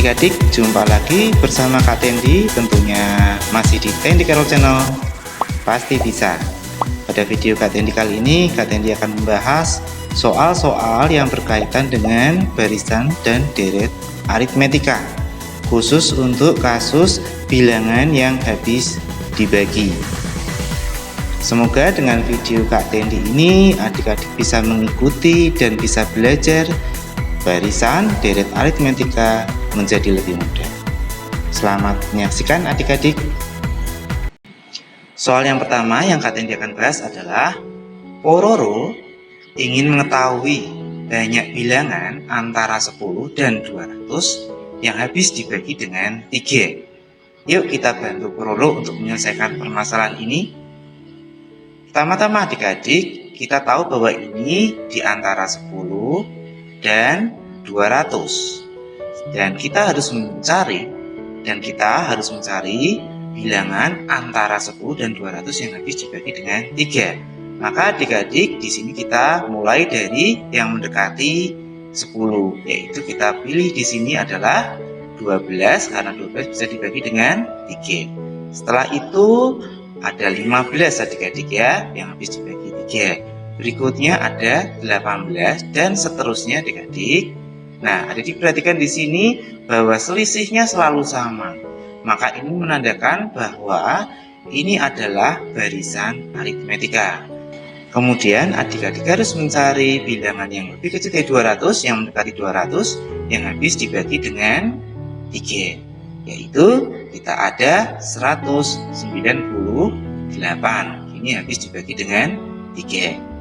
Adik-adik, jumpa lagi bersama Kak Tendi, tentunya masih di Tendi Carol Channel. Pasti bisa. Pada video Kak Tendi kali ini, Kak Tendi akan membahas soal-soal yang berkaitan dengan barisan dan deret aritmetika, khusus untuk kasus bilangan yang habis dibagi. Semoga dengan video Kak Tendi ini, adik-adik bisa mengikuti dan bisa belajar barisan deret aritmetika menjadi lebih mudah. Selamat menyaksikan adik-adik. Soal yang pertama yang Kak Tendi akan bahas adalah Pororo ingin mengetahui banyak bilangan antara 10 dan 200 yang habis dibagi dengan 3. Yuk kita bantu Pororo untuk menyelesaikan permasalahan ini. Pertama-tama adik-adik, kita tahu bahwa ini di antara 10 dan 200. Dan kita harus mencari bilangan antara 10 dan 200 yang habis dibagi dengan 3. Maka adik-adik di sini kita mulai dari yang mendekati 10, yaitu kita pilih di sini adalah 12 karena 12 bisa dibagi dengan 3. Setelah itu ada 15 adik-adik ya yang habis dibagi 3. Berikutnya ada 18 dan seterusnya adik-adik. Nah, adik-adik perhatikan di sini bahwa selisihnya selalu sama. Maka ini menandakan bahwa ini adalah barisan aritmetika. Kemudian adik-adik harus mencari bilangan yang lebih kecil dari 200, yang mendekati 200, yang habis dibagi dengan 3. Yaitu kita ada 198. Ini habis dibagi dengan 3.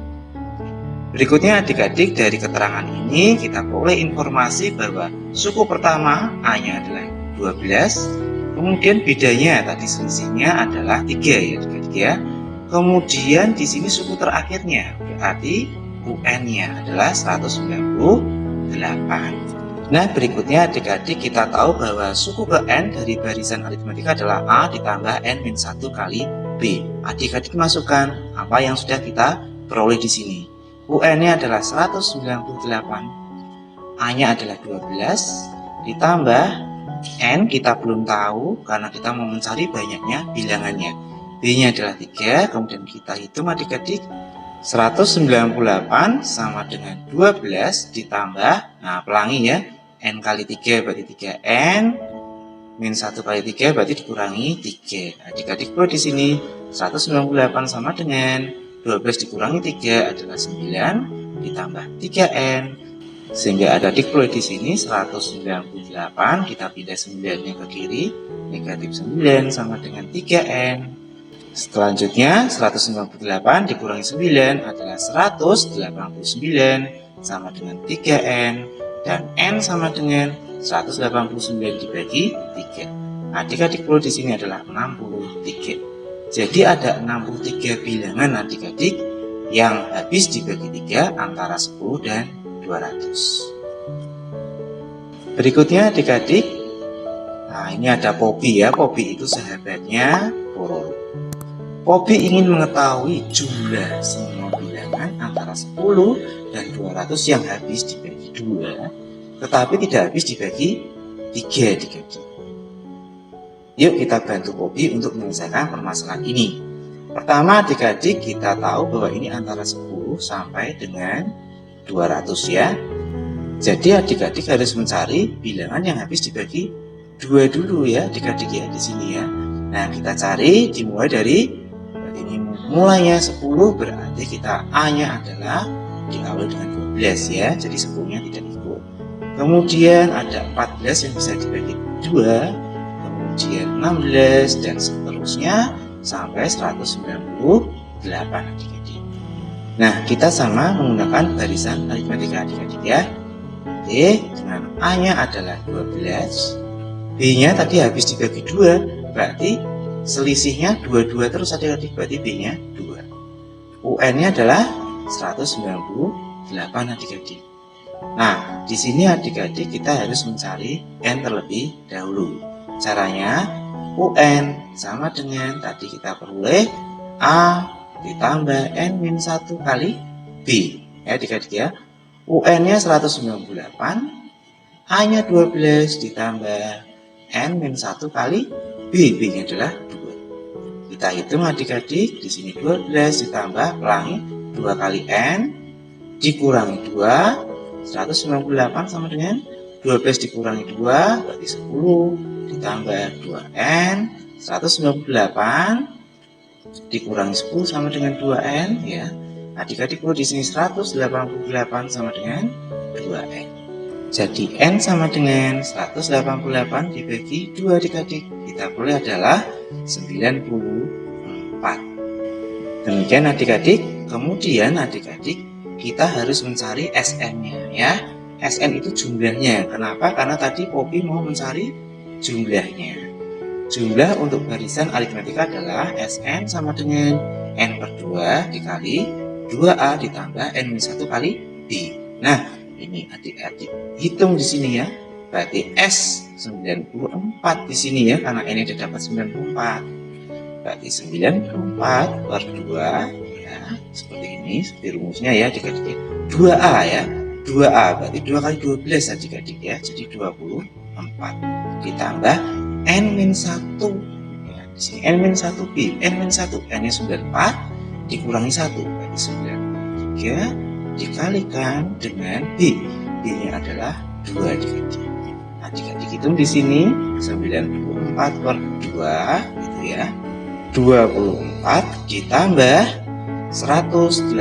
Berikutnya adik-adik dari keterangan ini kita peroleh informasi bahwa suku pertama A-nya adalah 12. Kemudian bedanya tadi selisihnya adalah 3 ya adik-adik ya. Kemudian di sini suku terakhirnya berarti UN-nya adalah 198. Nah, berikutnya adik-adik kita tahu bahwa suku ke N dari barisan aritmetika adalah A ditambah N-1 kali B. Adik-adik masukkan apa yang sudah kita peroleh di sini. UN-nya adalah 198, A-nya adalah 12, ditambah N kita belum tahu karena kita mau mencari banyaknya bilangannya. B-nya adalah 3, kemudian kita hitung adik-adik. 198 sama dengan 12 ditambah, nah pelangi ya, N kali 3 berarti 3N, min 1 kali 3 berarti dikurangi 3. Adik-adik perlu di sini 198 sama dengan 12 dikurangi 3 adalah 9 ditambah 3N. Sehingga adik-adik perlu di sini 198, kita pindah 9-nya ke kiri, negatif 9 sama dengan 3N. Selanjutnya 198 dikurangi 9 adalah 189 sama dengan 3N, dan N sama dengan 189 dibagi 3. Adik-adik perlu di sini adalah 63. Jadi ada 63 bilangan adik-adik yang habis dibagi 3 antara 10 dan 200. Berikutnya adik-adik, nah ini ada Poppy ya. Poppy itu sahabatnya Pororo. Poppy ingin mengetahui jumlah semua bilangan antara 10 dan 200 yang habis dibagi 2 tetapi tidak habis dibagi 3 adik-adik. Yuk kita bantu Poppy untuk menyelesaikan permasalahan ini. Pertama adik-adik kita tahu bahwa ini antara 10 sampai dengan 200 ya. Jadi adik-adik harus mencari bilangan yang habis dibagi 2 dulu ya adik-adik ya di sini ya. Nah kita cari dimulai dari ini mulainya 10 berarti kita A-nya adalah diawali dengan 12 ya. Jadi 10-nya tidak ikut. Kemudian ada 14 yang bisa dibagi 2, kemudian 16 dan seterusnya sampai 198 adik-adik. Nah, kita sama menggunakan barisan aritmetika adik-adik ya. Oke, dengan A-nya adalah 12, B-nya tadi habis dibagi 2, berarti selisihnya 22 terus adik-adik, berarti B-nya 2. UN-nya adalah 198 adik-adik. Nah, di sini adik-adik kita harus mencari N terlebih dahulu. Caranya UN sama dengan tadi kita peroleh A ditambah N-1 kali B ya adik-adik ya. UN-nya 198, A-nya 12 ditambah N-1 kali B. B-nya adalah 2. Kita hitung adik-adik, di sini 12 ditambah pelangi 2 kali N dikurangi 2, 198 sama dengan 12 dikurangi 2 berarti 10 ditambah 2N, 198 dikurangi 10 sama dengan 2N ya. Adik-adik di sini 188 sama dengan 2N. Jadi N sama dengan 188 dibagi 2 adik-adik. Kita boleh adalah 94. Demikian adik-adik. Kemudian adik-adik kita harus mencari SN-nya ya. SN itu jumlahnya. Kenapa? Karena tadi Poppy mau mencari jumlahnya. Jumlah untuk barisan aritmetika adalah SN sama dengan N per 2 dikali 2A ditambah N-1 kali B. Nah, ini adik-adik hitung di sini ya. Berarti S 94 di sini ya, karena N sudah dapat 94. Berarti 94 per 2 ya, seperti ini, seperti rumusnya ya adik-adik. 2A ya. 2A berarti 2 kali 12 adik-adik ya. Jadi 24 ditambah N-1 ya, di sini N-1 B, N-1 N-nya 94 dikurangi 1 berarti 93 dikalikan dengan B. B-nya adalah 2 adik-adik. Adik-adik hitung di sini 94 per 2 gitu ya. 24 ditambah 186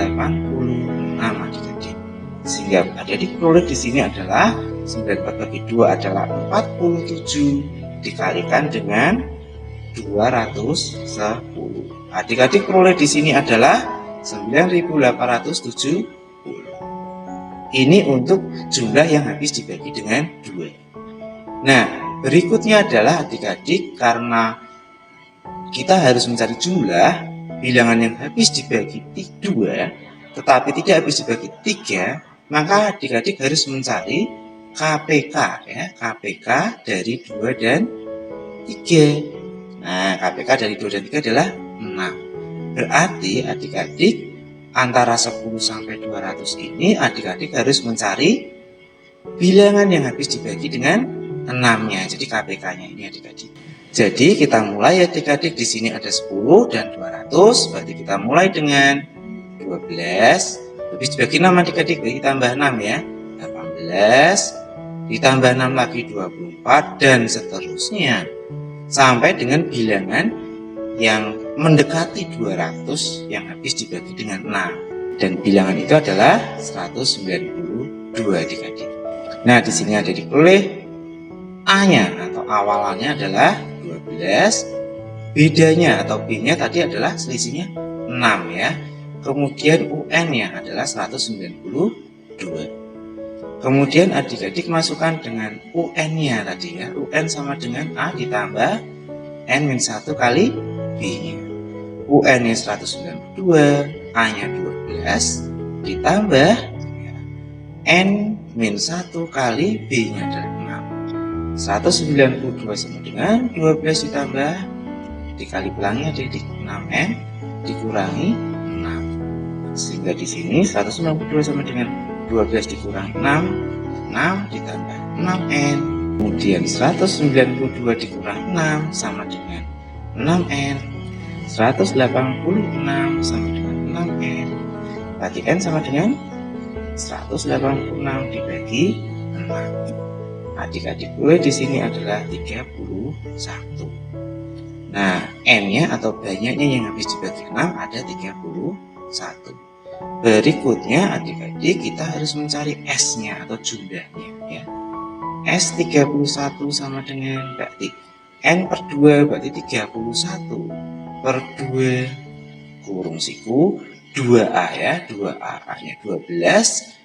adik-adik. Sehingga adik-adik peroleh di sini adalah 94 bagi 2 adalah 47 dikalikan dengan 210. Adik-adik peroleh di sini adalah 9870. Ini untuk jumlah yang habis dibagi dengan 2. Nah, berikutnya adalah adik-adik karena kita harus mencari jumlah bilangan yang habis dibagi 2 tetapi tidak habis dibagi 3, maka adik-adik harus mencari KPK ya, KPK dari 2 dan 3. Nah, KPK dari 2 dan 3 adalah 6. Berarti adik-adik antara 10 sampai 200 ini adik-adik harus mencari bilangan yang habis dibagi dengan 6-nya. Jadi KPK-nya ini adik-adik. Jadi kita mulai adik-adik, di sini ada 10 dan 200, berarti kita mulai dengan 12 habis dibagi 6 adik-adik, berarti tambah 6 ya. 18 ditambah 6 lagi 24 dan seterusnya sampai dengan bilangan yang mendekati 200 yang habis dibagi dengan 6, dan bilangan itu adalah 192 adik-adik. Nah, di sini ada diperoleh A-nya atau awalannya adalah 12, bedanya atau B-nya tadi adalah selisihnya 6 ya. Kemudian UN-nya adalah 192. Kemudian adik-adik masukkan dengan UN-nya tadi ya. UN sama dengan A ditambah N-1 kali B-nya. UN-nya 192, A-nya 12 ditambah N-1 kali B-nya adalah 6. 192 sama dengan 12 ditambah dikali pelangi adik-adik 6N dikurangi 6. Sehingga di sini 192 sama dengan 12 dikurangi 6, 6 ditambah 6N. Kemudian 192 dikurangi 6 sama dengan 6N. 186 sama dengan 6N. Berarti N sama dengan 186 dibagi 6. Adik-adik boleh di sini adalah 31. Nah, N-nya atau banyaknya yang habis dibagi 6 ada 31. Berikutnya adik-adik kita harus mencari S-nya atau jumlahnya ya. S 31 sama dengan berarti N per 2 berarti 31 per 2 kurung siku 2A ya, 2A A-nya 12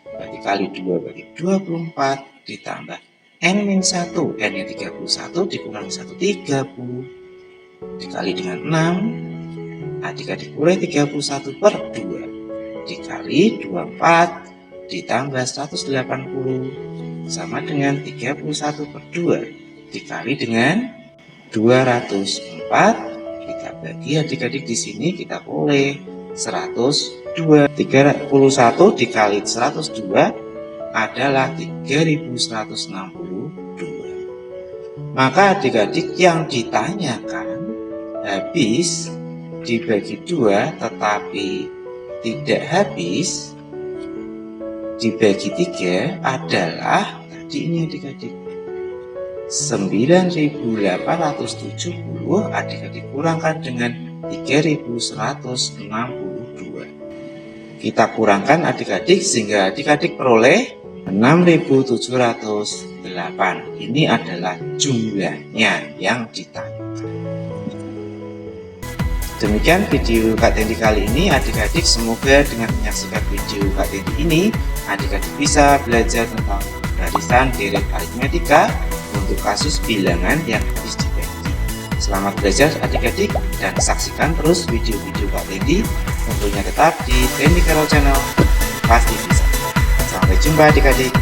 berarti kali 2 berarti 24 ditambah N-1, N-nya 31 dikurangi 1 30 dikali dengan 6. Adik-adik boleh 31 per 2 dikali 24 ditambah 180 sama dengan 31 per 2 dikali dengan 204. Kita bagi adik-adik di sini kita boleh 102. 31 dikali 102 adalah 3162. Maka adik-adik yang ditanyakan habis dibagi 2 tetapi tidak habis dibagi 3 adalah tadi ini adik-adik 9870 adik-adik kurangkan dengan 3162. Kita kurangkan adik-adik sehingga adik-adik peroleh 6708. Ini adalah jumlahnya yang ditanyakan. Demikian video Kak Tendi kali ini adik-adik, semoga dengan menyaksikan video Kak Tendi ini adik-adik bisa belajar tentang barisan deret aritmetika untuk kasus bilangan yang habis dibagi. Selamat belajar adik-adik dan saksikan terus video-video Kak Tendi tentunya tetap di Tendi Carol Channel, pasti bisa. Sampai jumpa adik-adik.